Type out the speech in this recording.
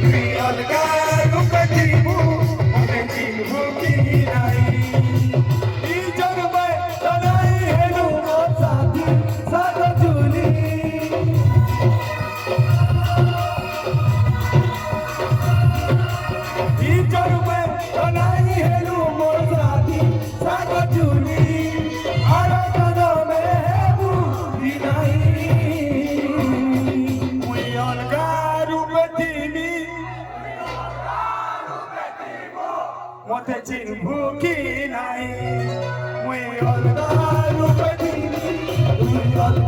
তুই অলগা রূপে থিবু মতে চিনবু কি নাই ই জন্মে তনাই হেলু মো সাথী সাথ জুলি ই জন্মে তনাই হেলু মো সাথী সাথ জুলি আর কদমে হেবু কি নাই মুই অলগা রূপে থিবি মতে চিনবু কি নাই মুই অলগা রূপে থিবি তুই অলগা